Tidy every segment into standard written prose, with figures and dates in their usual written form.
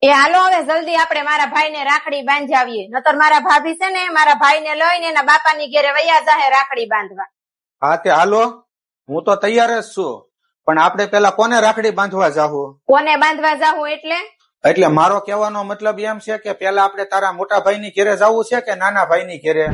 એ હાલો હવે જલ્દી આપણે મારા ભાઈને રાખડી બાંધાવીએ, નતર મારા ભાભી છે ને મારા ભાઈને લઈને એના બાપાની ઘેરે વયા જાહે રાખડી બાંધવા. હા તે હાલો, હું તો તૈયાર જ છું, પણ આપણે પેલા કોને રાખડી બાંધવા જાવું? કોને બાંધવા જાહું એટલે મારો કહેવાનો મતલબ એમ છે કે પેલા આપણે તારા મોટા ભાઈની ઘેરે જવું છે કે નાના ભાઈની ઘેરે?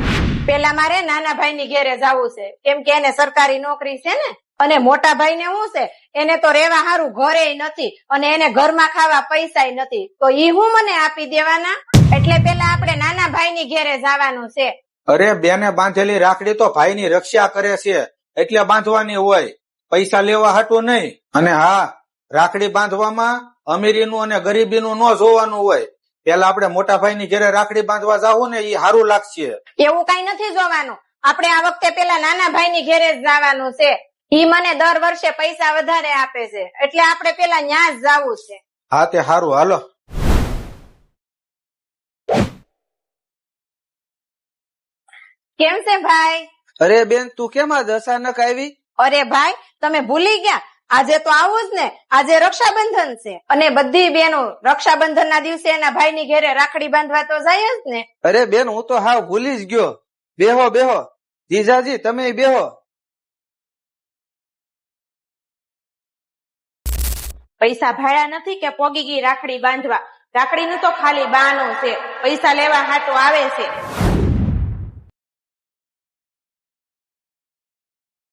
પેલા મારે નાના ભાઈની ઘેરે જવું છે, કેમ કે એને સરકારી નોકરી છે ને, અને મોટા ભાઈને શું છે, એને તો રેવા હારું ઘરે નથી અને એને ઘરમાં ખાવા પૈસા નથી, તો ઈ હું મને આપી દેવાના? એટલે પેલા આપણે નાના ભાઈની ઘેરે જવાનું છે. અરે બેને બાંધેલી રાખડી તો ભાઈની રક્ષા કરે છે એટલે બાંધવાની હોય, પૈસા લેવા હાટું નહીં. અને હા, રાખડી બાંધવામાં અમીરીનું અને ગરીબીનું ન જોવાનું હોય. પેલા આપણે મોટા ભાઈની ઘેરે રાખડી બાંધવા જાવું ને, એ સારું લાગશે. એવું કઈ નથી જોવાનું, આપણે આ વખતે પેલા નાના ભાઈની ઘેરે જ જવાનું છે. ઈ મને દર વર્ષે પૈસા વધારે આપે છે, એટલે આપણે પેલા ન્યા જ જવું છે. હા તે સારું, હાલો. કેમ છે ભાઈ? અરે બેન, તું કેમ આજ અચાનક આવી? અરે ભાઈ, તમે ભૂલી ગયા? આજે તો આવું જ ને, આજે રક્ષાબંધન છે અને બધી બહેનો રક્ષાબંધન ના દિવસે એના ભાઈની ઘેરે રાખડી બાંધવા તો જાય જ ને. અરે બેન, હું તો હાવ ભૂલી જ ગયો. બેહો બેહો, જીજાજી તમે બેહો. પૈસા ભાડા નથી કે પોગી ગઈ રાખડી બાંધવા? રાખડીનું તો ખાલી બહાનું છે, પૈસા લેવા હાટો આવે છે.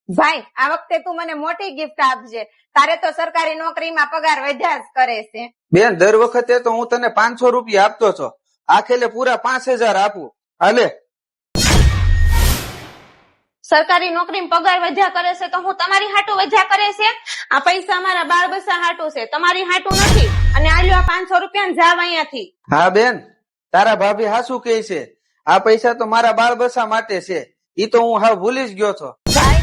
ભાઈ, આ વખતે તું મને મોટી ગિફ્ટ આપજે, તારે તો સરકારી નોકરીમાં પગાર વધ્યા જ કરે છે. બેન, દર વખતે તો હું તને 500 રૂપિયા આપતો છો, આખેલે પૂરા 5000 આપું. હાલે. સરકારી નોકરીમાં પગાર વધ્યા કરે છે તો હું તમારી હાટું વધ્યા કરે છે? આ પૈસા મારા બાળ બચ્ચા હાટું છે, તમારી હાટું નથી. અને આલ્યો આ 500 રૂપિયા જાવ અહીંયાથી. હા બેન, તારા ભાભી હાસુ કહે છે, આ પૈસા તો મારા બાળ બચ્ચા માટે છે. ઈ તો હું હાવ ભૂલી જ ગયો છો. ભાઈ,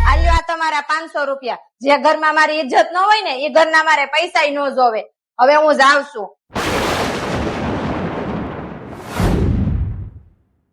આલ્યો આ તમારા 500 રૂપિયા. જે ઘરમાં મારી ઇજ્જત ન હોય ને, એ ઘરના મારે પૈસા ન જોવે. હવે હું જાઉં છું.